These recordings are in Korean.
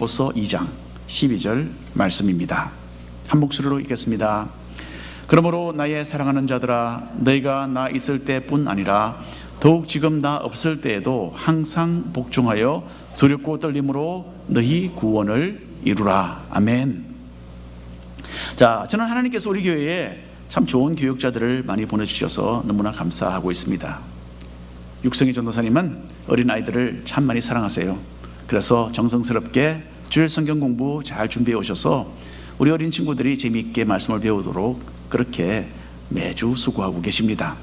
빌립보서 2장 12절 말씀입니다. 한 목소리로 읽겠습니다. 그러므로 나의 사랑하는 자들아, 너희가 나 있을 때뿐 아니라 더욱 지금 나 없을 때에도 항상 복종하여 두렵고 떨림으로 너희 구원을 이루라. 아멘. 자, 저는 하나님께서 우리 교회에 참 좋은 교육자들을 많이 보내주셔서 너무나 감사하고 있습니다. 육성희 전도사님은 어린아이들을 참 많이 사랑하세요. 그래서 정성스럽게 주일 성경 공부 잘 준비해 오셔서 우리 어린 친구들이 재미있게 말씀을 배우도록 그렇게 매주 수고하고 계십니다.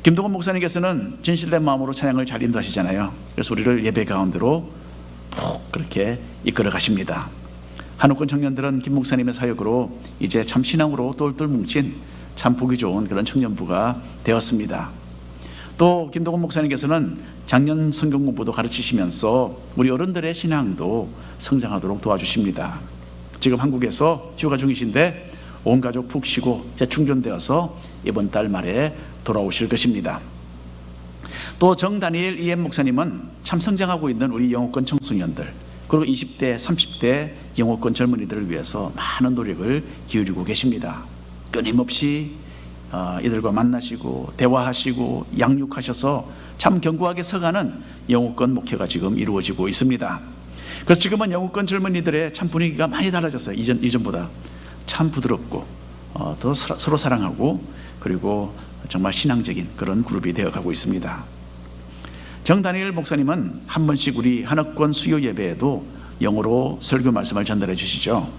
김동건 목사님께서는 진실된 마음으로 찬양을 잘 인도하시잖아요. 그래서 우리를 예배 가운데로 푹 그렇게 이끌어 가십니다. 한옥권 청년들은 김 목사님의 사역으로 이제 참 신앙으로 똘똘 뭉친 참 보기 좋은 그런 청년부가 되었습니다. 또 김동건 목사님께서는 작년 성경 공부도 가르치시면서 우리 어른들의 신앙도 성장하도록 도와주십니다. 지금 한국에서 휴가 중이신데 온 가족 푹 쉬고 재충전되어서 이번 달 말에 돌아오실 것입니다. 또 정다니엘 EM 목사님은 참 성장하고 있는 우리 영어권 청소년들, 그리고 20대, 30대 영어권 젊은이들을 위해서 많은 노력을 기울이고 계십니다. 끊임없이 이들과 만나시고 대화하시고 양육하셔서 참 견고하게 서가는 영어권 목회가 지금 이루어지고 있습니다. 그래서 지금은 영어권 젊은이들의 참 분위기가 많이 달라졌어요. 이전보다 참 부드럽고 더 서로 사랑하고 그리고 정말 신앙적인 그런 그룹이 되어가고 있습니다. 정다니엘 목사님은 한 번씩 우리 한옥권 수요 예배에도 영어로 설교 말씀을 전달해 주시죠.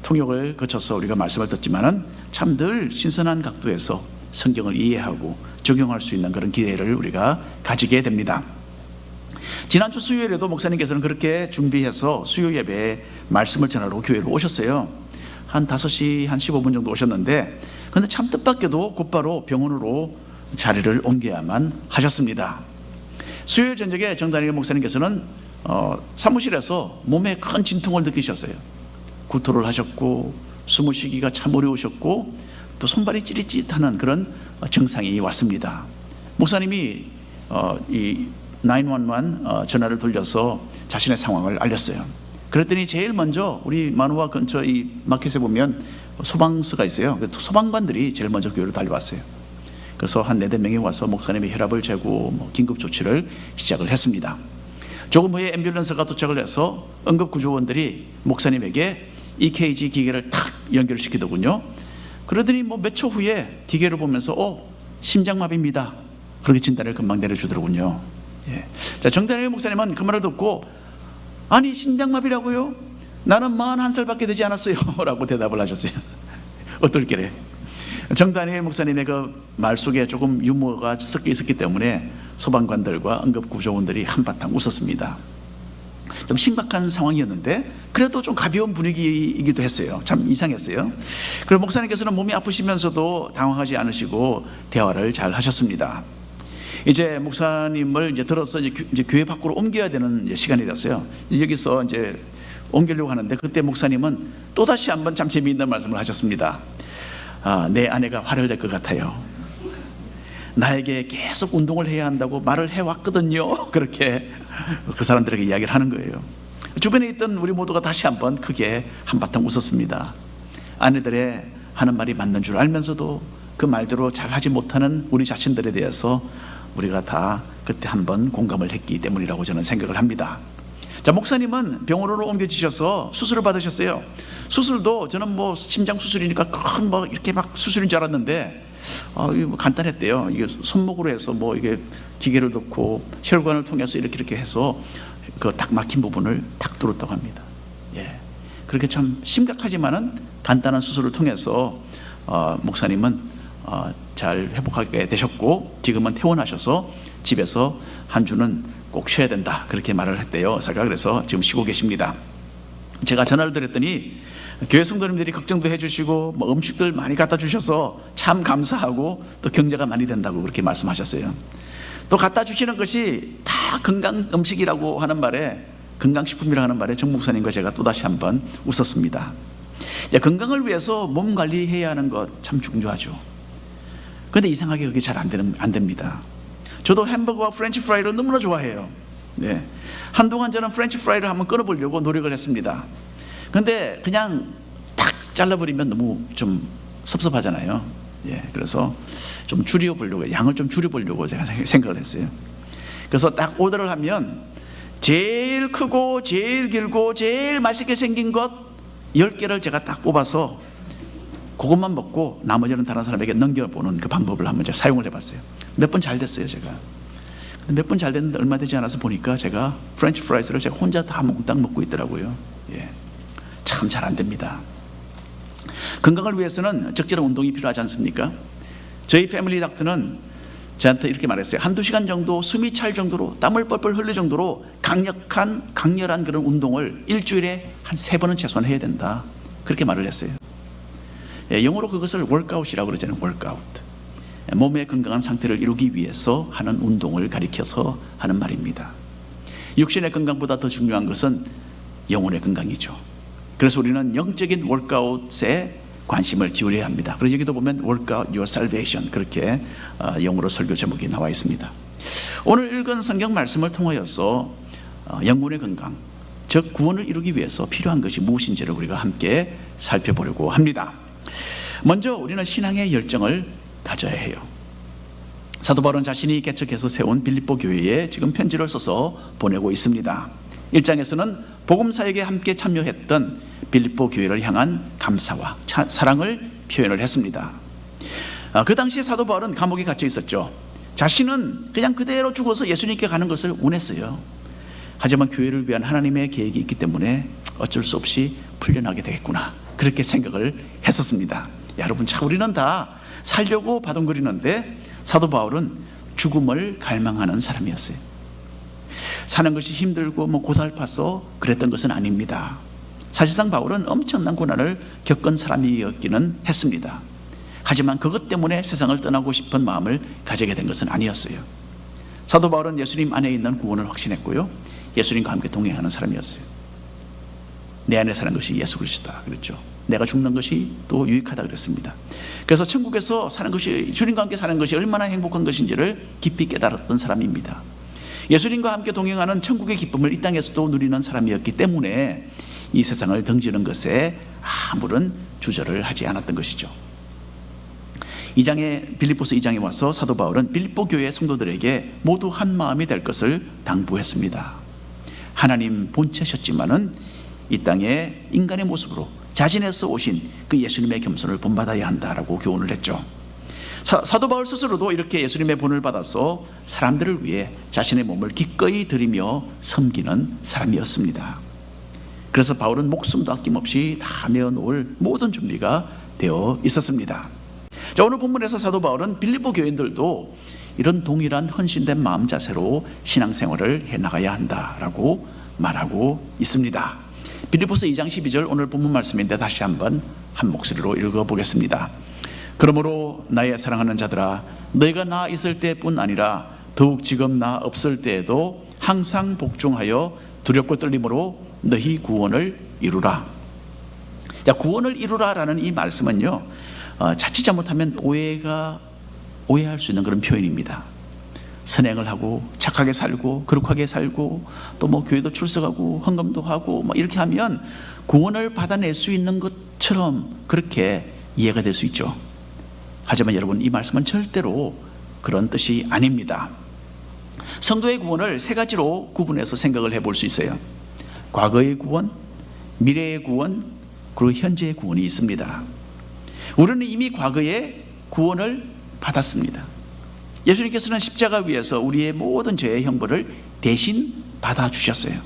통역을 거쳐서 우리가 말씀을 듣지만은 참 늘 신선한 각도에서 성경을 이해하고 적용할 수 있는 그런 기회를 우리가 가지게 됩니다. 지난주 수요일에도 목사님께서는 그렇게 준비해서 수요 예배에 말씀을 전하러 교회로 오셨어요. 한 5시 한 15분 정도 오셨는데, 그런데 참 뜻밖에도 곧바로 병원으로 자리를 옮겨야만 하셨습니다. 수요일 저녁에 정다니엘 목사님께서는 사무실에서 몸에 큰 진통을 느끼셨어요. 구토를 하셨고 숨을 쉬기가 참 어려우셨고 또 손발이 찌릿찌릿하는 그런 증상이 왔습니다. 목사님이 이 911 전화를 돌려서 자신의 상황을 알렸어요. 그랬더니 제일 먼저 우리 만우와 근처 이 마켓에 보면 소방서가 있어요. 소방관들이 제일 먼저 교회로 달려왔어요. 그래서 한 4-5명이 와서 목사님의 혈압을 재고 긴급 조치를 시작을 했습니다. 조금 후에 앰뷸런스가 도착을 해서 응급구조원들이 목사님에게 EKG 기계를 탁 연결시키더군요. 그러더니 몇 초 후에 기계를 보면서 심장마비입니다. 그렇게 진단을 금방 내려주더군요. 예. 자, 정다니엘 목사님은 그 말을 듣고 아니 심장마비라고요? 나는 41살밖에 되지 않았어요 라고 대답을 하셨어요. 어떨게래. 정다니엘 목사님의 그 말 속에 조금 유머가 섞여 있었기 때문에 소방관들과 응급구조원들이 한바탕 웃었습니다. 좀 심각한 상황이었는데 그래도 좀 가벼운 분위기이기도 했어요. 참 이상했어요. 그리고 목사님께서는 몸이 아프시면서도 당황하지 않으시고 대화를 잘 하셨습니다. 이제 목사님을 들어서 이제 교회 밖으로 옮겨야 되는 시간이 됐어요. 여기서 이제 옮기려고 하는데 그때 목사님은 또다시 한번 참 재미있는 말씀을 하셨습니다. 내 아내가 화를 낼 것 같아요. 나에게 계속 운동을 해야 한다고 말을 해왔거든요. 그렇게 그 사람들에게 이야기를 하는 거예요. 주변에 있던 우리 모두가 다시 한번 크게 한바탕 웃었습니다. 아내들의 하는 말이 맞는 줄 알면서도 그 말대로 잘 하지 못하는 우리 자신들에 대해서 우리가 다 그때 한번 공감을 했기 때문이라고 저는 생각을 합니다. 자, 목사님은 병원으로 옮겨지셔서 수술을 받으셨어요. 수술도 저는 심장 수술이니까 큰 이렇게 수술인 줄 알았는데 이게 간단했대요. 이게 손목으로 해서 이게 기계를 넣고 혈관을 통해서 이렇게 해서 그 딱 막힌 부분을 딱 뚫었다고 합니다. 예, 그렇게 참 심각하지만은 간단한 수술을 통해서 목사님은 잘 회복하게 되셨고 지금은 퇴원하셔서 집에서 한 주는 꼭 쉬어야 된다 그렇게 말을 했대요. 의사가. 그래서 지금 쉬고 계십니다. 제가 전화를 드렸더니 교회 성도님들이 걱정도 해주시고 음식들 많이 갖다 주셔서 참 감사하고 또 격려가 많이 된다고 그렇게 말씀하셨어요. 또 갖다 주시는 것이 다 건강 음식이라고 하는 말에, 건강식품이라고 하는 말에 정 목사님과 제가 또다시 한번 웃었습니다. 건강을 위해서 몸 관리해야 하는 것 참 중요하죠. 그런데 이상하게 그게 잘 안 됩니다. 저도 햄버거와 프렌치 프라이를 너무나 좋아해요. 네. 한동안 저는 프렌치 프라이를 한번 끊어보려고 노력을 했습니다. 그런데 그냥 딱 잘라버리면 너무 좀 섭섭하잖아요. 예, 그래서 좀 줄여보려고, 양을 좀 줄여보려고 제가 생각을 했어요. 그래서 딱 오더를 하면 제일 크고 제일 길고 제일 맛있게 생긴 것 10개를 제가 딱 뽑아서 그것만 먹고 나머지는 다른 사람에게 넘겨보는 그 방법을 한번 제가 사용을 해봤어요. 몇 번 잘 됐어요, 제가. 몇 번 잘 됐는데 얼마 되지 않아서 보니까 제가 프렌치 프라이스를 제가 혼자 다 몽땅 먹고 있더라고요. 예, 참 잘 안 됩니다. 건강을 위해서는 적절한 운동이 필요하지 않습니까? 저희 패밀리 닥터는 저한테 이렇게 말했어요. 한두 시간 정도 숨이 찰 정도로 땀을 뻘뻘 흘릴 정도로 강렬한 그런 운동을 일주일에 한 3번은 최소한 해야 된다, 그렇게 말을 했어요. 예, 영어로 그것을 월크아웃이라고 그러잖아요. 월크아웃. 몸의 건강한 상태를 이루기 위해서 하는 운동을 가리켜서 하는 말입니다. 육신의 건강보다 더 중요한 것은 영혼의 건강이죠. 그래서 우리는 영적인 월크아웃에 관심을 기울여야 합니다. 그래서 여기도 보면 Workout Your Salvation, 그렇게 영어로 설교 제목이 나와 있습니다. 오늘 읽은 성경 말씀을 통하여서 영혼의 건강, 즉 구원을 이루기 위해서 필요한 것이 무엇인지를 우리가 함께 살펴보려고 합니다. 먼저 우리는 신앙의 열정을 가져야 해요. 사도 바울은 자신이 개척해서 세운 빌립보 교회에 지금 편지를 써서 보내고 있습니다. 1장에서는 복음사역에 함께 참여했던 빌립보 교회를 향한 감사와 사랑을 표현을 했습니다. 그 당시에 사도 바울은 감옥에 갇혀 있었죠. 자신은 그냥 그대로 죽어서 예수님께 가는 것을 원했어요. 하지만 교회를 위한 하나님의 계획이 있기 때문에 어쩔 수 없이 풀려나게 되겠구나, 그렇게 생각을 했었습니다. 여러분, 참 우리는 다 살려고 바둥거리는데 사도 바울은 죽음을 갈망하는 사람이었어요. 사는 것이 힘들고 고달파서 그랬던 것은 아닙니다. 사실상 바울은 엄청난 고난을 겪은 사람이었기는 했습니다. 하지만 그것 때문에 세상을 떠나고 싶은 마음을 가지게 된 것은 아니었어요. 사도 바울은 예수님 안에 있는 구원을 확신했고요, 예수님과 함께 동행하는 사람이었어요. 내 안에 사는 것이 예수 그리스도다 그랬죠. 내가 죽는 것이 또 유익하다 그랬습니다. 그래서 천국에서 사는 것이, 주님과 함께 사는 것이 얼마나 행복한 것인지를 깊이 깨달았던 사람입니다. 예수님과 함께 동행하는 천국의 기쁨을 이 땅에서도 누리는 사람이었기 때문에 이 세상을 등지는 것에 아무런 주저를 하지 않았던 것이죠. 빌립보서 2장에 와서 사도 바울은 빌립보 교회 성도들에게 모두 한 마음이 될 것을 당부했습니다. 하나님 본체셨지만은 이 땅에 인간의 모습으로 자신에서 오신 그 예수님의 겸손을 본받아야 한다라고 교훈을 했죠. 사도 바울 스스로도 이렇게 예수님의 본을 받아서 사람들을 위해 자신의 몸을 기꺼이 드리며 섬기는 사람이었습니다. 그래서 바울은 목숨도 아낌없이 다 내어놓을 모든 준비가 되어 있었습니다. 자, 오늘 본문에서 사도 바울은 빌립보 교인들도 이런 동일한 헌신된 마음 자세로 신앙생활을 해나가야 한다라고 말하고 있습니다. 빌립보서 2장 12절 오늘 본문 말씀인데 다시 한번 한 목소리로 읽어보겠습니다. 그러므로 나의 사랑하는 자들아, 너희가 나 있을 때뿐 아니라 더욱 지금 나 없을 때에도 항상 복종하여 두렵고 떨림으로 너희 구원을 이루라. 자, 구원을 이루라라는 이 말씀은요, 자칫 잘못하면 오해할 수 있는 그런 표현입니다. 선행을 하고 착하게 살고 거룩하게 살고 또 교회도 출석하고 헌금도 하고 이렇게 하면 구원을 받아낼 수 있는 것처럼 그렇게 이해가 될 수 있죠. 하지만 여러분, 이 말씀은 절대로 그런 뜻이 아닙니다. 성도의 구원을 3가지로 구분해서 생각을 해볼 수 있어요. 과거의 구원, 미래의 구원, 그리고 현재의 구원이 있습니다. 우리는 이미 과거에 구원을 받았습니다. 예수님께서는 십자가 위에서 우리의 모든 죄의 형벌을 대신 받아주셨어요.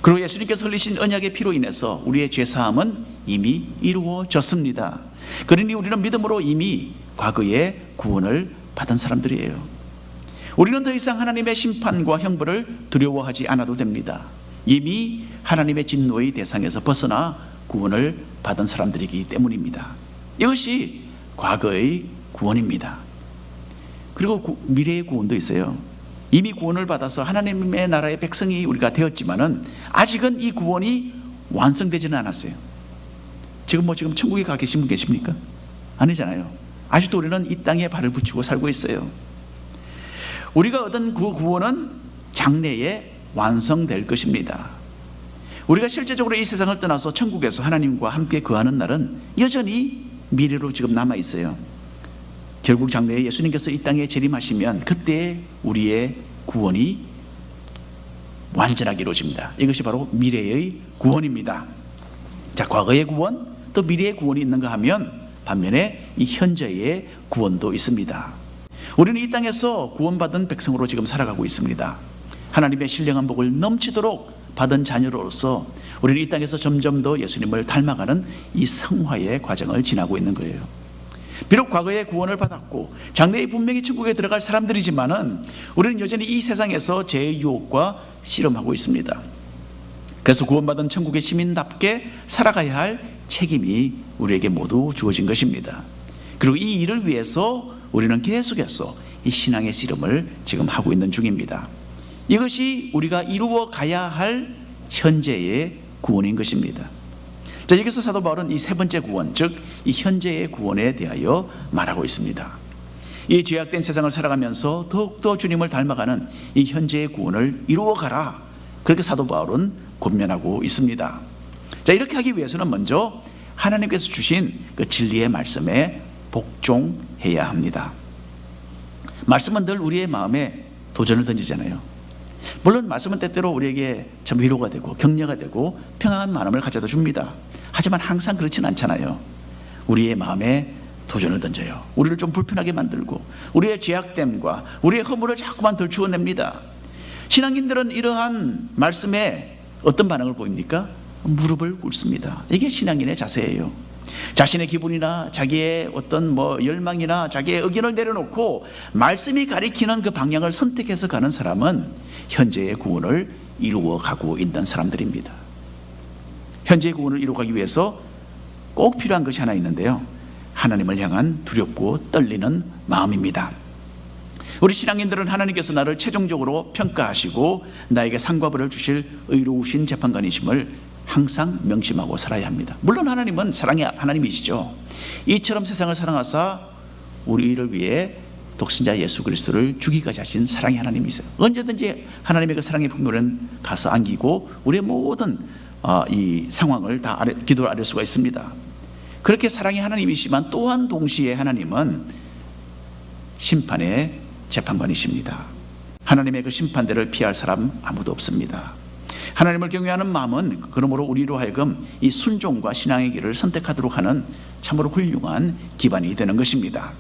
그리고 예수님께서 흘리신 언약의 피로 인해서 우리의 죄사함은 이미 이루어졌습니다. 그러니 우리는 믿음으로 이미 과거에 구원을 받은 사람들이에요. 우리는 더 이상 하나님의 심판과 형벌을 두려워하지 않아도 됩니다. 이미 하나님의 진노의 대상에서 벗어나 구원을 받은 사람들이기 때문입니다. 이것이 과거의 구원입니다. 그리고 미래의 구원도 있어요. 이미 구원을 받아서 하나님의 나라의 백성이 우리가 되었지만은 아직은 이 구원이 완성되지는 않았어요. 지금 천국에 가 계신 분 계십니까? 아니잖아요. 아직도 우리는 이 땅에 발을 붙이고 살고 있어요. 우리가 얻은 그 구원은 장래에 완성될 것입니다. 우리가 실제적으로 이 세상을 떠나서 천국에서 하나님과 함께 거하는 날은 여전히 미래로 지금 남아 있어요. 결국 장래에 예수님께서 이 땅에 재림하시면 그때 우리의 구원이 완전하게 이루어집니다. 이것이 바로 미래의 구원입니다. 자, 과거의 구원 또 미래의 구원이 있는가 하면 반면에 이 현재의 구원도 있습니다. 우리는 이 땅에서 구원받은 백성으로 지금 살아가고 있습니다. 하나님의 신령한 복을 넘치도록 받은 자녀로서 우리는 이 땅에서 점점 더 예수님을 닮아가는 이 성화의 과정을 지나고 있는 거예요. 비록 과거에 구원을 받았고 장래에 분명히 천국에 들어갈 사람들이지만은 우리는 여전히 이 세상에서 죄의 유혹과 씨름하고 있습니다. 그래서 구원받은 천국의 시민답게 살아가야 할 책임이 우리에게 모두 주어진 것입니다. 그리고 이 일을 위해서 우리는 계속해서 이 신앙의 씨름을 지금 하고 있는 중입니다. 이것이 우리가 이루어 가야 할 현재의 구원인 것입니다. 자, 여기서 사도 바울은 이 세 번째 구원, 즉 이 현재의 구원에 대하여 말하고 있습니다. 이 죄악된 세상을 살아가면서 더욱더 주님을 닮아가는 이 현재의 구원을 이루어 가라, 그렇게 사도 바울은 권면하고 있습니다. 자, 이렇게 하기 위해서는 먼저 하나님께서 주신 그 진리의 말씀에 복종해야 합니다. 말씀은 늘 우리의 마음에 도전을 던지잖아요. 물론 말씀은 때때로 우리에게 참 위로가 되고 격려가 되고 평안한 마음을 가져다 줍니다. 하지만 항상 그렇지는 않잖아요. 우리의 마음에 도전을 던져요. 우리를 좀 불편하게 만들고 우리의 죄악됨과 우리의 허물을 자꾸만 덜추어냅니다. 신앙인들은 이러한 말씀에 어떤 반응을 보입니까? 무릎을 꿇습니다. 이게 신앙인의 자세예요. 자신의 기분이나 자기의 어떤 열망이나 자기의 의견을 내려놓고 말씀이 가리키는 그 방향을 선택해서 가는 사람은 현재의 구원을 이루어 가고 있는 사람들입니다. 현재의 구원을 이루어가기 위해서 꼭 필요한 것이 하나 있는데요, 하나님을 향한 두렵고 떨리는 마음입니다. 우리 신앙인들은 하나님께서 나를 최종적으로 평가하시고 나에게 상과 벌을 주실 의로우신 재판관이심을 항상 명심하고 살아야 합니다. 물론 하나님은 사랑의 하나님이시죠. 이처럼 세상을 사랑하사 우리를 위해 독생자 예수 그리스도를 주기까지 하신 사랑의 하나님이세요. 언제든지 하나님의 그 사랑의 풍요는 가서 안기고 우리의 모든 이 상황을 다 기도를 아뢰 수가 있습니다. 그렇게 사랑의 하나님이시지만 또한 동시에 하나님은 심판의 재판관이십니다. 하나님의 그 심판대를 피할 사람 아무도 없습니다. 하나님을 경외하는 마음은 그러므로 우리로 하여금 이 순종과 신앙의 길을 선택하도록 하는 참으로 훌륭한 기반이 되는 것입니다.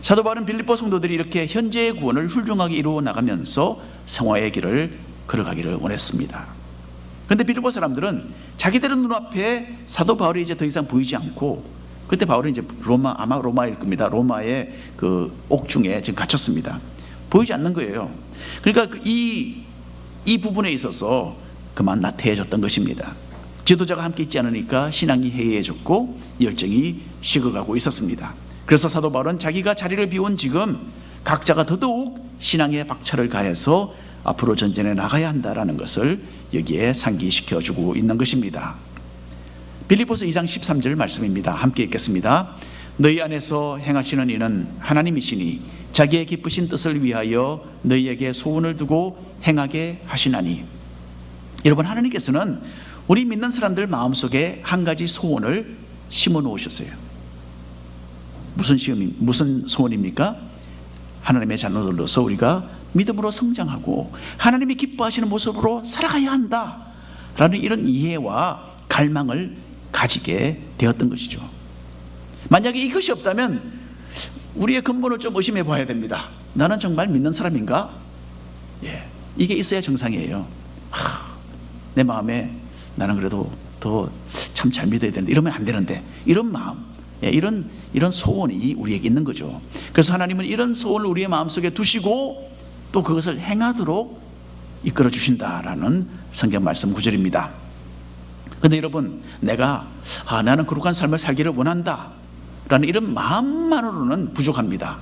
사도 바울은 빌립보 성도들이 이렇게 현재의 구원을 훌륭하게 이루어 나가면서 성화의 길을 걸어가기를 원했습니다. 그런데 빌립보 사람들은 자기들은 눈앞에 사도 바울이 이제 더 이상 보이지 않고, 그때 바울은 이제 아마 로마일 겁니다. 로마의 그 옥중에 지금 갇혔습니다. 보이지 않는 거예요. 그러니까 이 부분에 있어서 그만 나태해졌던 것입니다. 지도자가 함께 있지 않으니까 신앙이 해이해졌고 열정이 식어가고 있었습니다. 그래서 사도 바울은 자기가 자리를 비운 지금 각자가 더더욱 신앙에 박차를 가해서 앞으로 전진해 나가야 한다라는 것을 여기에 상기시켜주고 있는 것입니다. 빌립보서 2장 13절 말씀입니다. 함께 읽겠습니다. 너희 안에서 행하시는 이는 하나님이시니 자기의 기쁘신 뜻을 위하여 너희에게 소원을 두고 행하게 하시나니. 여러분, 하나님께서는 우리 믿는 사람들 마음속에 한 가지 소원을 심어 놓으셨어요. 무슨 소원입니까? 하나님의 자녀들로서 우리가 믿음으로 성장하고 하나님이 기뻐하시는 모습으로 살아가야 한다라는 이런 이해와 갈망을 가지게 되었던 것이죠. 만약에 이것이 없다면 우리의 근본을 좀 의심해 봐야 됩니다. 나는 정말 믿는 사람인가? 이게 있어야 정상이에요. 내 마음에 나는 그래도 더 참 잘 믿어야 되는데, 이러면 안 되는데, 이런 마음, 이런 소원이 우리에게 있는 거죠. 그래서 하나님은 이런 소원을 우리의 마음속에 두시고 또 그것을 행하도록 이끌어 주신다라는 성경 말씀 구절입니다. 그런데 여러분, 나는 거룩한 삶을 살기를 원한다 라는 이런 마음만으로는 부족합니다.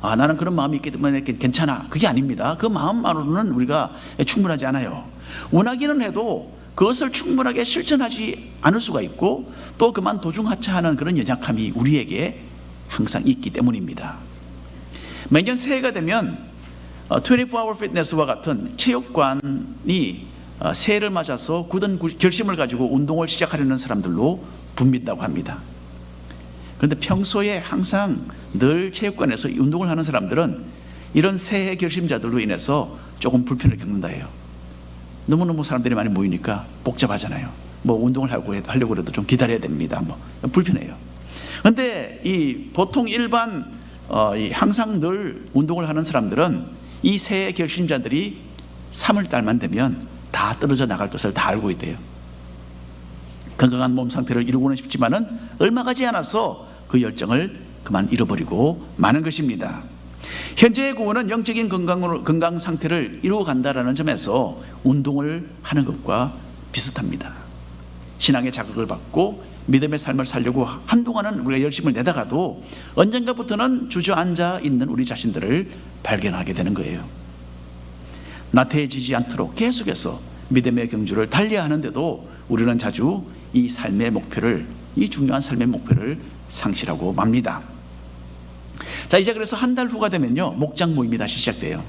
나는 그런 마음이 있기 때문에 괜찮아, 그게 아닙니다. 그 마음만으로는 우리가 충분하지 않아요. 원하기는 해도 그것을 충분하게 실천하지 않을 수가 있고 또 그만 도중하차하는 그런 연약함이 우리에게 항상 있기 때문입니다. 매년 새해가 되면 24hour fitness와 같은 체육관이 새해를 맞아서 굳은 결심을 가지고 운동을 시작하려는 사람들로 붐빈다고 합니다. 그런데 평소에 항상 늘 체육관에서 운동을 하는 사람들은 이런 새해 결심자들로 인해서 조금 불편을 겪는다 해요. 너무너무 사람들이 많이 모이니까 복잡하잖아요. 뭐 운동을 하려고 해도 좀 기다려야 됩니다. 뭐 불편해요. 그런데 이 보통 일반 항상 늘 운동을 하는 사람들은 이 새해 결심자들이 3월 달만 되면 다 떨어져 나갈 것을 다 알고 있대요. 건강한 몸 상태를 이루고는 싶지만은 얼마 가지 않아서 그 열정을 그만 잃어버리고 마는 것입니다. 현재의 구원은 영적인 건강 상태를 이루어간다라는 점에서 운동을 하는 것과 비슷합니다. 신앙의 자극을 받고 믿음의 삶을 살려고 한동안은 우리가 열심을 내다가도 언젠가부터는 주저앉아 있는 우리 자신들을 발견하게 되는 거예요. 나태해지지 않도록 계속해서 믿음의 경주를 달려야 하는데도 우리는 자주 이 삶의 목표를, 이 중요한 삶의 목표를 상실하고 맙니다. 자, 이제 그래서 한 달 후가 되면요, 목장 모임이 다시 시작돼요.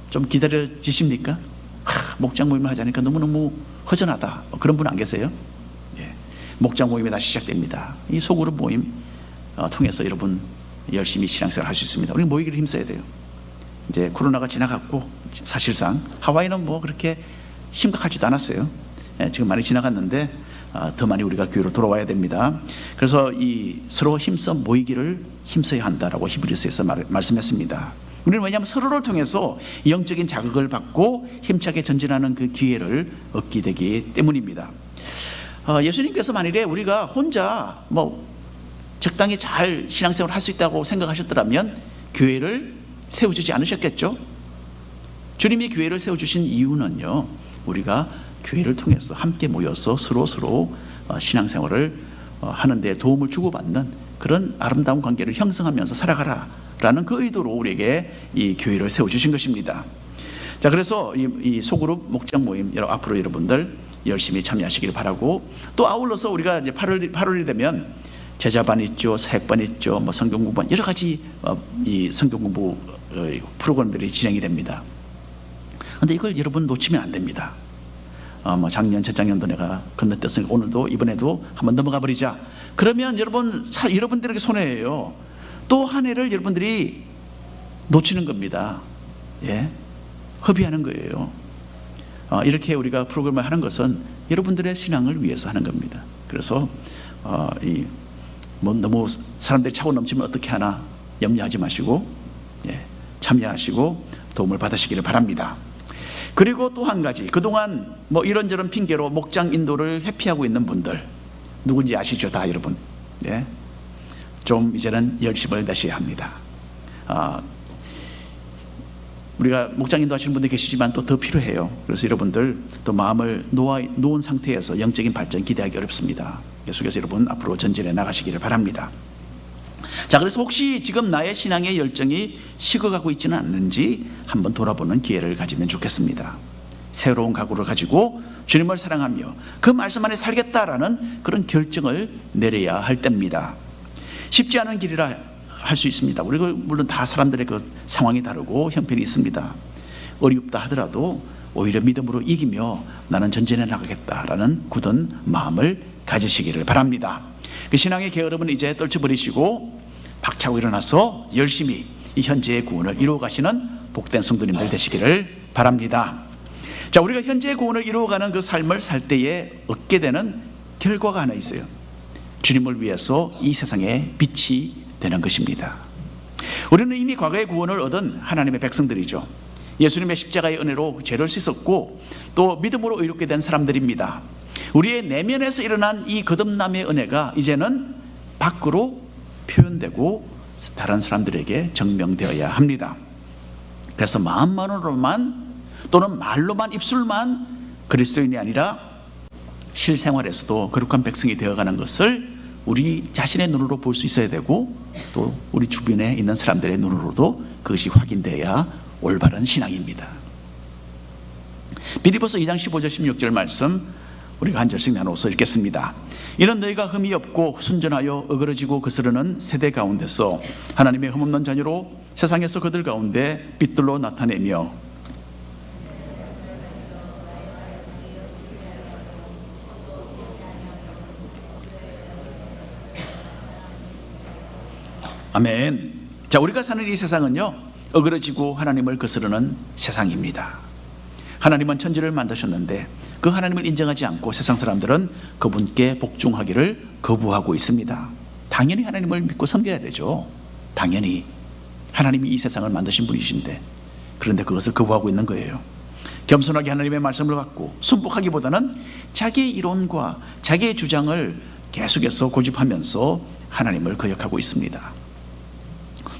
좀 기다려지십니까? 목장 모임을 하자니까 너무너무 허전하다, 그런 분 안 계세요? 목장 모임이 다시 시작됩니다. 이 소그룹 모임 통해서 여러분 열심히 신앙생활 할 수 있습니다. 우리 모이기를 힘써야 돼요. 이제 코로나가 지나갔고 사실상 하와이는 뭐 그렇게 심각하지도 않았어요. 지금 많이 지나갔는데 더 많이 우리가 교회로 돌아와야 됩니다. 그래서 이 서로 힘써 모이기를 힘써야 한다라고 히브리서에서 말씀했습니다. 우리는 왜냐하면 서로를 통해서 영적인 자극을 받고 힘차게 전진하는 그 기회를 얻게 되기 때문입니다. 예수님께서 만일에 우리가 혼자 뭐 적당히 잘 신앙생활을 할 수 있다고 생각하셨더라면 교회를 세워주지 않으셨겠죠? 주님이 교회를 세워주신 이유는요, 우리가 교회를 통해서 함께 모여서 서로 신앙생활을 하는 데 도움을 주고받는 그런 아름다운 관계를 형성하면서 살아가라 라는 그 의도로 우리에게 이 교회를 세워주신 것입니다. 자, 그래서 이 소그룹 목장 모임 앞으로 여러분들 열심히 참여하시길 바라고, 또 아울러서 우리가 이제 8월이 되면 제자반 있죠, 사역반 있죠, 뭐 성경공부반, 여러 가지 이 성경공부 프로그램들이 진행이 됩니다. 그런데 이걸 여러분 놓치면 안 됩니다. 뭐 작년, 재작년도 내가 건너뛰었으니까 오늘도 이번에도 한번 넘어가 버리자. 그러면 여러분들에게 손해예요. 또 한 해를 여러분들이 놓치는 겁니다. 허비하는 거예요. 이렇게 우리가 프로그램을 하는 것은 여러분들의 신앙을 위해서 하는 겁니다. 그래서 뭐 너무 사람들이 차고 넘치면 어떻게 하나 염려하지 마시고 참여하시고 도움을 받으시기를 바랍니다. 그리고 또 한 가지, 그동안 뭐 이런저런 핑계로 목장 인도를 회피하고 있는 분들 누군지 아시죠? 다 여러분. 좀 이제는 열심을 내셔야 합니다. 우리가 목장 인도하시는 분들 계시지만 또 더 필요해요. 그래서 여러분들 또 마음을 놓은 상태에서 영적인 발전 기대하기 어렵습니다. 계속해서 여러분 앞으로 전진해 나가시기를 바랍니다. 자, 그래서 혹시 지금 나의 신앙의 열정이 식어가고 있지는 않는지 한번 돌아보는 기회를 가지면 좋겠습니다. 새로운 각오를 가지고 주님을 사랑하며 그 말씀 안에 살겠다라는 그런 결정을 내려야 할 때입니다. 쉽지 않은 길이라 할 수 있습니다. 우리가 물론 다 사람들의 그 상황이 다르고 형편이 있습니다. 어렵다 하더라도 오히려 믿음으로 이기며 나는 전진해 나가겠다라는 굳은 마음을 가지시기를 바랍니다. 그 신앙의 게으름은 이제 떨쳐버리시고 박차고 일어나서 열심히 이 현재의 구원을 이루어가시는 복된 성도님들 되시기를 바랍니다. 자, 우리가 현재의 구원을 이루어가는 그 삶을 살 때에 얻게 되는 결과가 하나 있어요. 주님을 위해서 이 세상에 빛이 되는 것입니다. 우리는 이미 과거의 구원을 얻은 하나님의 백성들이죠. 예수님의 십자가의 은혜로 죄를 씻었고 또 믿음으로 의롭게 된 사람들입니다. 우리의 내면에서 일어난 이 거듭남의 은혜가 이제는 밖으로 표현되고 다른 사람들에게 증명되어야 합니다. 그래서 마음만으로만 또는 말로만, 입술만 그리스도인이 아니라 실생활에서도 거룩한 백성이 되어가는 것을 우리 자신의 눈으로 볼 수 있어야 되고 또 우리 주변에 있는 사람들의 눈으로도 그것이 확인되어야 올바른 신앙입니다. 빌립보서 2장 15절 16절 말씀 우리가 한 절씩 나눠서 읽겠습니다. 이는 너희가 흠이 없고 순전하여 어그러지고 거스르는 세대 가운데서 하나님의 흠없는 자녀로 세상에서 그들 가운데 빛들로 나타내며 아멘. 자, 우리가 사는 이 세상은요, 어그러지고 하나님을 거스르는 세상입니다. 하나님은 천지를 만드셨는데 그 하나님을 인정하지 않고 세상 사람들은 그분께 복종하기를 거부하고 있습니다. 당연히 하나님을 믿고 섬겨야 되죠. 당연히 하나님이 이 세상을 만드신 분이신데, 그런데 그것을 거부하고 있는 거예요. 겸손하게 하나님의 말씀을 받고 순복하기보다는 자기의 이론과 자기의 주장을 계속해서 고집하면서 하나님을 거역하고 있습니다.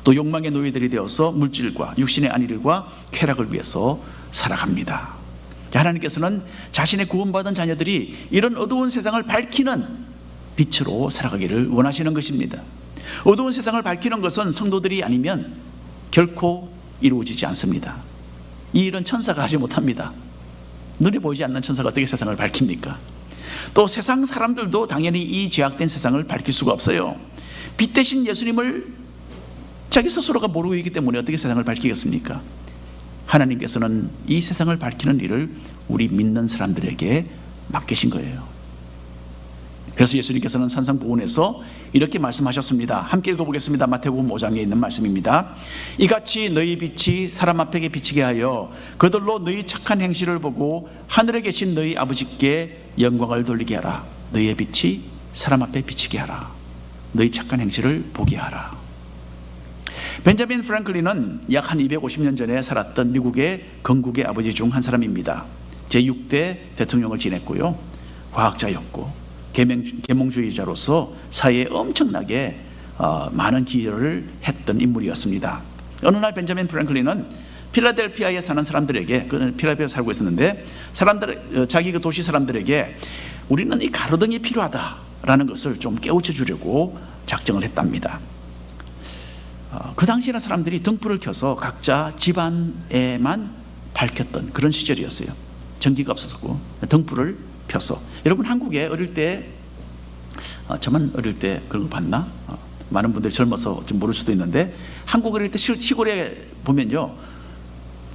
또 욕망의 노예들이 되어서 물질과 육신의 안위들과 쾌락을 위해서 살아갑니다. 하나님께서는 자신의 구원받은 자녀들이 이런 어두운 세상을 밝히는 빛으로 살아가기를 원하시는 것입니다. 어두운 세상을 밝히는 것은 성도들이 아니면 결코 이루어지지 않습니다. 이 일은 천사가 하지 못합니다. 눈에 보이지 않는 천사가 어떻게 세상을 밝힙니까? 또 세상 사람들도 당연히 이 죄악된 세상을 밝힐 수가 없어요. 빛 대신 예수님을 자기 스스로가 모르고 있기 때문에 어떻게 세상을 밝히겠습니까? 하나님께서는 이 세상을 밝히는 일을 우리 믿는 사람들에게 맡기신 거예요. 그래서 예수님께서는 산상보훈에서 이렇게 말씀하셨습니다. 함께 읽어보겠습니다. 마태복음 5장에 있는 말씀입니다. 이같이 너희 빛이 사람 앞에 비치게 하여 그들로 너희 착한 행실을 보고 하늘에 계신 너희 아버지께 영광을 돌리게 하라. 너희의 빛이 사람 앞에 비치게 하라. 너희 착한 행실을 보게 하라. 벤자민 프랭클린은 약 한 250년 전에 살았던 미국의 건국의 아버지 중 한 사람입니다. 제6대 대통령을 지냈고요, 과학자였고 계몽주의자로서 사회에 엄청나게 많은 기여를 했던 인물이었습니다. 어느 날 벤자민 프랭클린은 필라델피아에 사는 사람들에게, 필라델피아에 살고 있었는데 자기 그 도시 사람들에게 우리는 이 가로등이 필요하다라는 것을 좀 깨우쳐 주려고 작정을 했답니다. 그 당시에는 사람들이 등불을 켜서 각자 집안에만 밝혔던 그런 시절이었어요. 전기가 없었고 등불을 펴서. 여러분, 한국에 어릴 때, 저만 어릴 때 그런 거 봤나? 많은 분들이 젊어서 좀 모를 수도 있는데, 한국 어릴 때 시골에 보면요,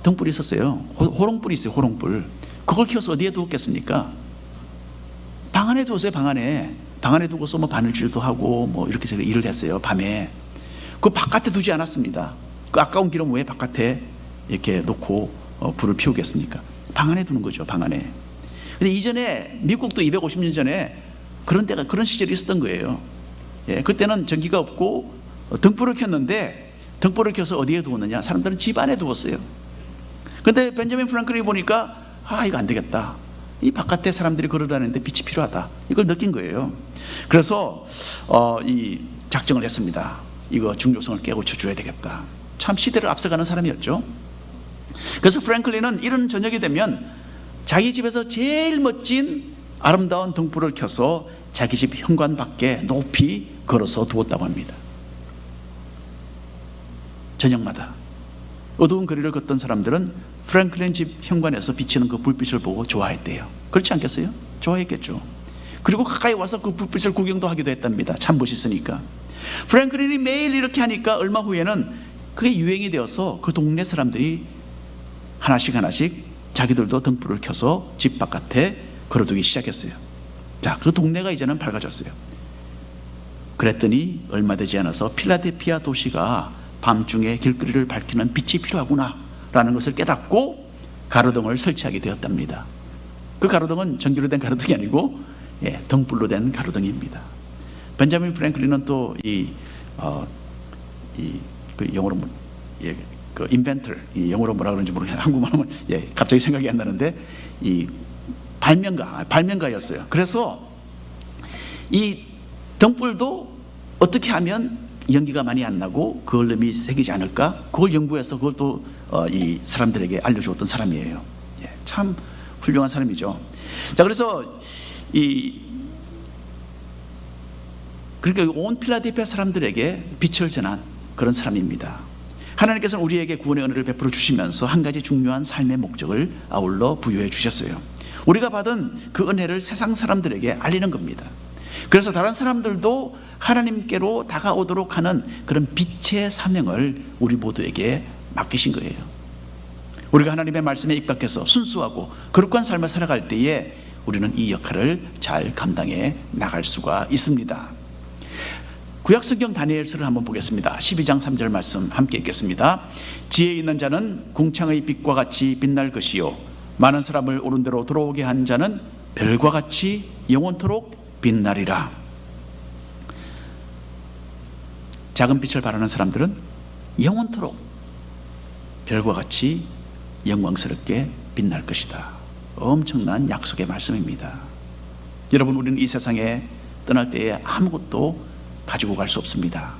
등불이 있었어요. 호롱불이 있어요. 호롱불. 그걸 켜서 어디에 두었겠습니까? 방 안에 두었어요. 방 안에 두고서 뭐 바늘질도 하고 뭐 이렇게 일을 했어요. 밤에. 그 바깥에 두지 않았습니다. 그 아까운 기름 왜 바깥에 이렇게 놓고 불을 피우겠습니까? 방 안에 두는 거죠. 방 안에. 근데 이전에 미국도 250년 전에 그런 시절이 있었던 거예요. 예, 그때는 전기가 없고 등불을 켰는데, 등불을 켜서 어디에 두었느냐? 사람들은 집 안에 두었어요. 근데 벤자민 프랭클린이 보니까 이거 안 되겠다. 이 바깥에 사람들이 걸어다니는데 빛이 필요하다. 이걸 느낀 거예요. 그래서 이 작정을 했습니다. 이거 중요성을 깨우쳐 줘야 되겠다. 참 시대를 앞서가는 사람이었죠. 그래서 프랭클린은 이런 저녁이 되면 자기 집에서 제일 멋진 아름다운 등불을 켜서 자기 집 현관 밖에 높이 걸어서 두었다고 합니다. 저녁마다 어두운 거리를 걷던 사람들은 프랭클린 집 현관에서 비치는 그 불빛을 보고 좋아했대요. 그렇지 않겠어요? 좋아했겠죠. 그리고 가까이 와서 그 불빛을 구경도 하기도 했답니다. 참 멋있으니까. 프랭클린이 매일 이렇게 하니까 얼마 후에는 그게 유행이 되어서 그 동네 사람들이 하나씩 자기들도 등불을 켜서 집 바깥에 걸어두기 시작했어요. 자, 그 동네가 이제는 밝아졌어요. 그랬더니 얼마 되지 않아서 필라델피아 도시가 밤중에 길거리를 밝히는 빛이 필요하구나 라는 것을 깨닫고 가로등을 설치하게 되었답니다. 그 가로등은 전기로 된 가로등이 아니고 등불로 된 가로등입니다. 벤자민 프랭클린은 또 그 영어로 그 인벤터, 이 영어로 뭐라 그러는지 모르겠어요. 한국말로 하면 갑자기 생각이 안 나는데, 이 발명가였어요. 그래서 이 등불도 어떻게 하면 연기가 많이 안 나고 그 얼음이 새기지 않을까? 그걸 연구해서 그걸 또 이 사람들에게 알려주었던 사람이에요. 참 훌륭한 사람이죠. 자, 그래서 그러니까 온 필라델피아 사람들에게 빛을 전한 그런 사람입니다. 하나님께서는 우리에게 구원의 은혜를 베풀어 주시면서 한 가지 중요한 삶의 목적을 아울러 부여해 주셨어요. 우리가 받은 그 은혜를 세상 사람들에게 알리는 겁니다. 그래서 다른 사람들도 하나님께로 다가오도록 하는 그런 빛의 사명을 우리 모두에게 맡기신 거예요. 우리가 하나님의 말씀에 입각해서 순수하고 거룩한 삶을 살아갈 때에 우리는 이 역할을 잘 감당해 나갈 수가 있습니다. 구약성경 다니엘서를 한번 보겠습니다. 12장 3절 말씀 함께 읽겠습니다. 지혜 있는 자는 궁창의 빛과 같이 빛날 것이요 많은 사람을 옳은 대로 돌아오게 한 자는 별과 같이 영원토록 빛나리라. 작은 빛을 바라는 사람들은 영원토록 별과 같이 영광스럽게 빛날 것이다. 엄청난 약속의 말씀입니다. 여러분, 우리는 이 세상에 떠날 때에 아무것도 가지고 갈 수 없습니다.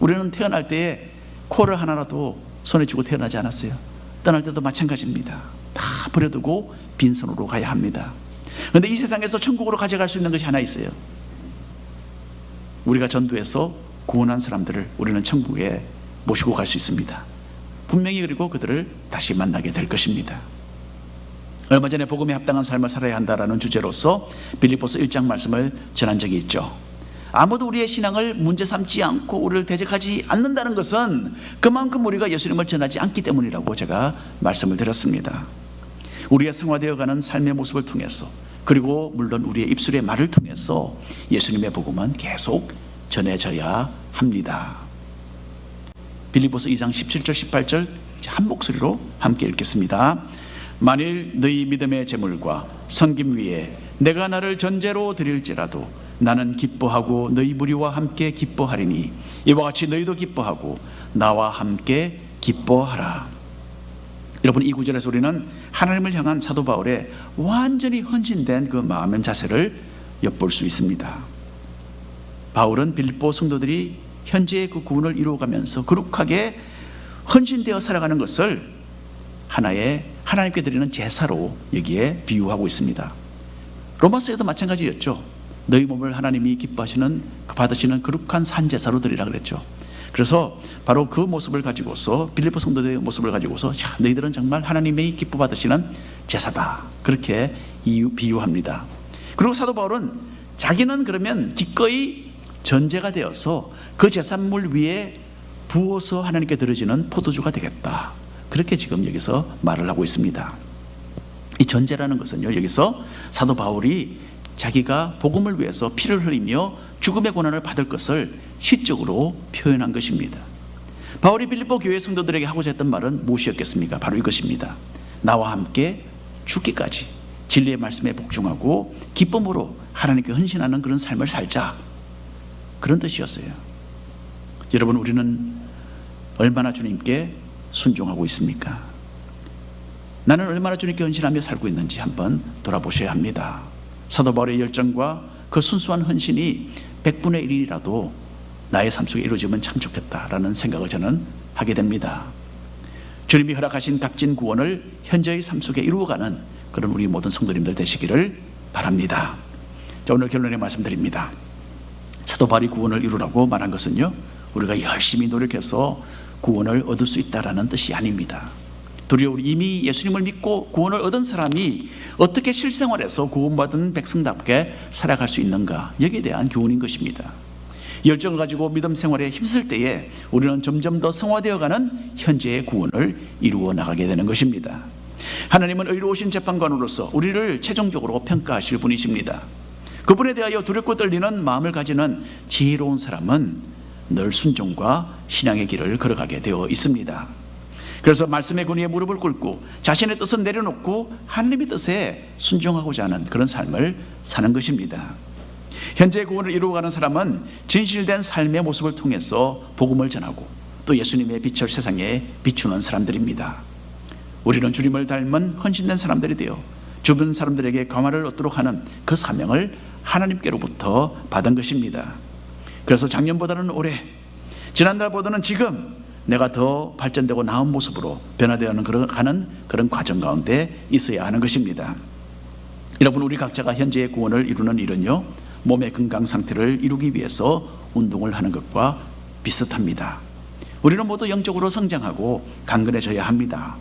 우리는 태어날 때에 코를 하나라도 손에 쥐고 태어나지 않았어요. 떠날 때도 마찬가지입니다. 다 버려두고 빈손으로 가야 합니다. 그런데 이 세상에서 천국으로 가져갈 수 있는 것이 하나 있어요. 우리가 전도해서 구원한 사람들을 우리는 천국에 모시고 갈 수 있습니다. 분명히. 그리고 그들을 다시 만나게 될 것입니다. 얼마 전에 복음에 합당한 삶을 살아야 한다라는 주제로서 빌립보서 1장 말씀을 전한 적이 있죠. 아무도 우리의 신앙을 문제 삼지 않고 우리를 대적하지 않는다는 것은 그만큼 우리가 예수님을 전하지 않기 때문이라고 제가 말씀을 드렸습니다. 우리가 성화되어가는 삶의 모습을 통해서, 그리고 물론 우리의 입술의 말을 통해서 예수님의 복음은 계속 전해져야 합니다. 빌립보서 2장 17절 18절 한 목소리로 함께 읽겠습니다. 만일 너희 믿음의 제물과 섬김 위에 내가 나를 전제로 드릴지라도 나는 기뻐하고 너희 무리와 함께 기뻐하리니 이와 같이 너희도 기뻐하고 나와 함께 기뻐하라. 여러분, 이 구절에서 우리는 하나님을 향한 사도 바울의 완전히 헌신된 그 마음의 자세를 엿볼 수 있습니다. 바울은 빌립보 성도들이 현재의 그 구원을 이루어가면서 거룩하게 헌신되어 살아가는 것을 하나의 하나님께 드리는 제사로 여기에 비유하고 있습니다. 로마서에도 마찬가지였죠. 너희 몸을 하나님이 기뻐하시는, 받으시는 거룩한 산제사로 드리라 그랬죠. 그래서 바로 그 모습을 가지고서, 빌립보 성도들의 모습을 가지고서, 자, 너희들은 정말 하나님의 기뻐 받으시는 제사다, 그렇게 비유합니다. 그리고 사도 바울은 자기는 그러면 기꺼이 전제가 되어서 그 제사물 위에 부어서 하나님께 드려지는 포도주가 되겠다, 그렇게 지금 여기서 말을 하고 있습니다. 이 전제라는 것은요, 여기서 사도 바울이 자기가 복음을 위해서 피를 흘리며 죽음의 고난을 받을 것을 시적으로 표현한 것입니다. 바울이 빌립보 교회 성도들에게 하고자 했던 말은 무엇이었겠습니까? 바로 이것입니다. 나와 함께 죽기까지 진리의 말씀에 복종하고 기쁨으로 하나님께 헌신하는 그런 삶을 살자, 그런 뜻이었어요. 여러분, 우리는 얼마나 주님께 순종하고 있습니까? 나는 얼마나 주님께 헌신하며 살고 있는지 한번 돌아보셔야 합니다. 사도 바울의 열정과 그 순수한 헌신이 100분의 1이라도 나의 삶 속에 이루어지면 참 좋겠다라는 생각을 저는 하게 됩니다. 주님이 허락하신 값진 구원을 현재의 삶 속에 이루어가는 그런 우리 모든 성도님들 되시기를 바랍니다. 자, 오늘 결론에 말씀드립니다. 사도 바울이 구원을 이루라고 말한 것은요, 우리가 열심히 노력해서 구원을 얻을 수 있다라는 뜻이 아닙니다. 도리어 이미 예수님을 믿고 구원을 얻은 사람이 어떻게 실생활에서 구원받은 백성답게 살아갈 수 있는가, 여기에 대한 교훈인 것입니다. 열정을 가지고 믿음 생활에 힘쓸 때에 우리는 점점 더 성화되어가는 현재의 구원을 이루어 나가게 되는 것입니다. 하나님은 의로우신 재판관으로서 우리를 최종적으로 평가하실 분이십니다. 그분에 대하여 두렵고 떨리는 마음을 가지는 지혜로운 사람은 늘 순종과 신앙의 길을 걸어가게 되어 있습니다. 그래서 말씀의 권위에 무릎을 꿇고 자신의 뜻을 내려놓고 하나님의 뜻에 순종하고자 하는 그런 삶을 사는 것입니다. 현재 구원을 이루어가는 사람은 진실된 삶의 모습을 통해서 복음을 전하고 또 예수님의 빛을 세상에 비추는 사람들입니다. 우리는 주님을 닮은 헌신된 사람들이 되어 주변 사람들에게 감화를 얻도록 하는 그 사명을 하나님께로부터 받은 것입니다. 그래서 작년보다는 올해, 지난달보다는 지금 내가 더 발전되고 나은 모습으로 변화되어가는 그런 과정 가운데 있어야 하는 것입니다. 여러분, 우리 각자가 현재의 구원을 이루는 일은요, 몸의 건강 상태를 이루기 위해서 운동을 하는 것과 비슷합니다. 우리는 모두 영적으로 성장하고 강건해져야 합니다.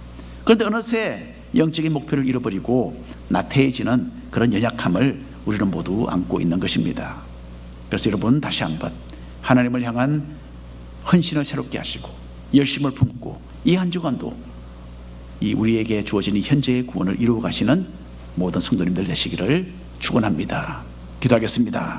그런데 어느새 영적인 목표를 잃어버리고 나태해지는 그런 연약함을 우리는 모두 안고 있는 것입니다. 그래서 여러분, 다시 한번 하나님을 향한 헌신을 새롭게 하시고 열심을 품고 이 한 주간도 이 우리에게 주어진 이 현재의 구원을 이루어 가시는 모든 성도님들 되시기를 축원합니다. 기도하겠습니다.